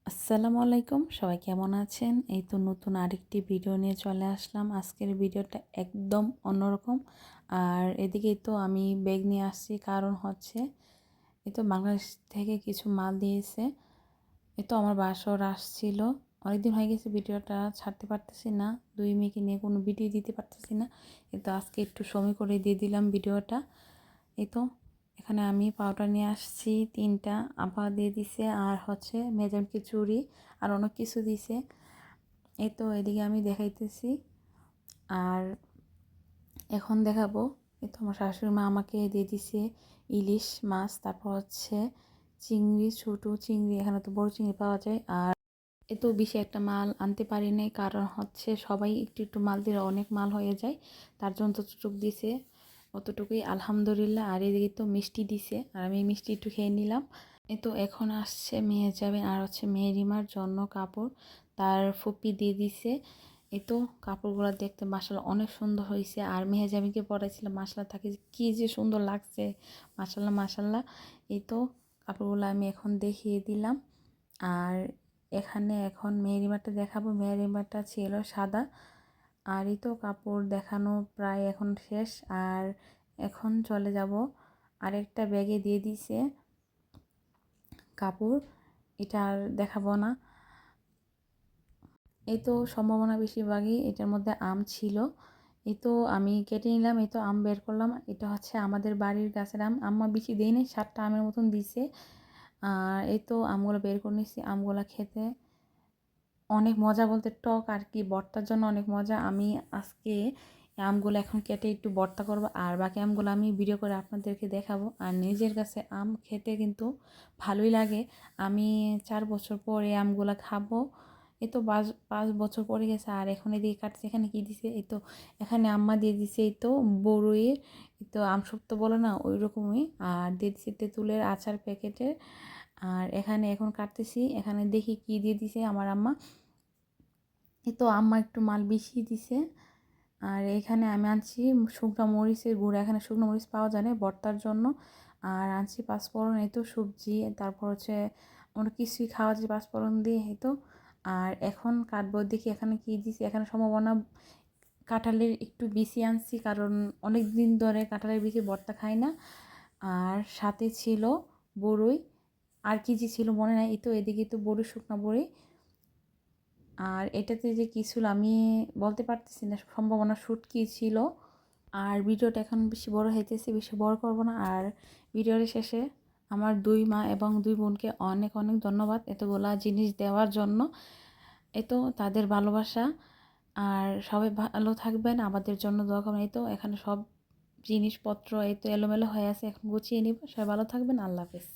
আসসালামু আলাইকুম, সবাই কেমন আছেন? এই তো নতুন আরেকটি ভিডিও নিয়ে চলে আসলাম। আজকের ভিডিওটা একদম অন্যরকম। আর এদিকেই তো আমি ব্যাগ নিয়ে আসছি, কারণ হচ্ছে এই তো বাংলাদেশ থেকে কিছু মাল দিয়েছে। এই তো আমার বাসর আসছিল, অনেকদিন হয়ে গেছে ভিডিওটা ছাড়তে পারতেছি না, দুই মেয়েকে নিয়ে কোনো ভিডিও দিতে পারতেছি না। এই তো আজকে একটু সময় করে দিয়ে দিলাম ভিডিওটা। এই তো এখানে আমি পাউডার নিয়ে আসছি তিনটা, আপা দিয়ে দিছে, আর হচ্ছে মেজামকে চুড়ি আর অনেক কিছু দিছে। এই তো এদিকে আমি দেখাইতেছি। আর এখন দেখাবো, এই তো আমার শাশুড়ি মা আমাকে দিয়ে দিছে ইলিশ মাছ, তারপর হচ্ছে চিংড়ি, ছোটো চিংড়ি, এখানে তো বড় চিংড়ি পাওয়া যায়। আর এত বেশি একটা মাল আনতে পারি নাই, কারণ হচ্ছে সবাই একটু একটু মাল দিলে অনেক মাল হয়ে যায়, তার জন্য ততটুকু দিছে, অতটুকুই আলহামদুলিল্লাহ। আর এদিকে তো মিষ্টি দিছে, আর আমি মিষ্টি একটু খেয়ে নিলাম। এই তো এখন আসছে মেয়ে যাবেন, আর হচ্ছে মেহেরিমার জন্য কাপড় তার ফুপি দিয়ে দিছে। এই তো কাপড়গুলো দেখতে মাশাআল্লাহ অনেক সুন্দর হয়েছে, আর মেহেজাবিকে পরাইছিলাম, মাশাআল্লাহ তাকে কি যে সুন্দর লাগছে, মাশাআল্লাহ মাশাআল্লাহ। এই তো কাপড়গুলো আমি এখন দেখিয়ে দিলাম। আর এখানে এখন মেহেরিমাটা দেখাবো। মেহেরিমাটা ছিল সাদা। আর এই তো কাপড় দেখানো প্রায় এখন শেষ। আর এখন চলে যাব, আরেকটা ব্যাগে দিয়ে দিছে কাপড়, এটা আর দেখাবো না। এই তো সম্ভাবনা বেশিরভাগই এটার মধ্যে আম ছিল। এই তো আমি কেটে নিলাম, এই তো আম বের করলাম। এটা হচ্ছে আমাদের বাড়ির গাছের আম, আম্মা বেশি দেয় নাই, 7টা আমের মতন দিছে। আর এই তো আমগুলো বের করে নিচ্ছি। আমগুলো খেতে অনেক মজা, বলতে টক আর কি, ভর্তার জন্য অনেক মজা। আমি আজকে আমগুলো এখন কেটে একটু ভর্তা করব, আর বাকি আমগুলো আমি ভিডিও করে আপনাদেরকে দেখাবো। আর নিজের কাছে আম খেতে কিন্তু ভালোই লাগে। আমি 4 বছর পরে আমগুলো খাবো। এই তো 5 বছর পরে গেছে। আর এখন এদিকে কাটছে, এখানে কি দিছে, এই তো এখানে আম্মা দিয়ে দিছে এই তো বড়ইয়ের, এই তো আমসত্ত্ব বলে না ওই রকমই, আর দিয়ে দিছে তেঁতুলের আচার প্যাকেটের। আর এখানে এখন কাটতেছি, এখানে দেখি কি দিয়ে দিছে আমার আম্মা। এই তো আম্মা একটু মাল বেশি দিছে। আর এখানে আমি আনছি শুকনো মরিচের গুঁড়া, এখানে শুকনো মরিচ পাওয়া যায় না ভর্তার জন্য। আর আনছি পাঁচফোড়ন, এই তো সবজি, তারপর হচ্ছে অনেক কিছুই খাওয়া যায় পাঁচফোড়ন দিয়ে। এই তো আর এখন কাটবো, দেখি এখানে কি দিছি। এখানে সম্ভাবনা কাঁঠালের একটু বিচি আনছি, কারণ অনেক দিন ধরে কাঁঠালের বিচি ভর্তা খাই না। আর সাথে ছিল বড়ই, আর কি যে ছিল মনে নাই। এই তো এদিকে তো বড়ি, শুকনো বড়ি। আর এটাতে যে কী ছিল আমি বলতে পারতেছি না, সম্ভাবনা শুটকি ছিল। আর ভিডিওটা এখন বেশি বড় হইতেছে, বেশি বড় করব না। আর ভিডিওর শেষে আমার 2 মা এবং 2 বোনকে অনেক অনেক ধন্যবাদ এতগুলা জিনিস দেওয়ার জন্য। এ তো তাদের ভালোবাসা। আর সবাই ভালো থাকবেন, আমাদের জন্য দোয়া করবেন। এই তো এখানে সব জিনিসপত্র এই তো এলোমেলো হয়ে আছে, এখন গুছিয়ে নিব। সবাই ভালো থাকবেন, আল্লাহ হাফেজ।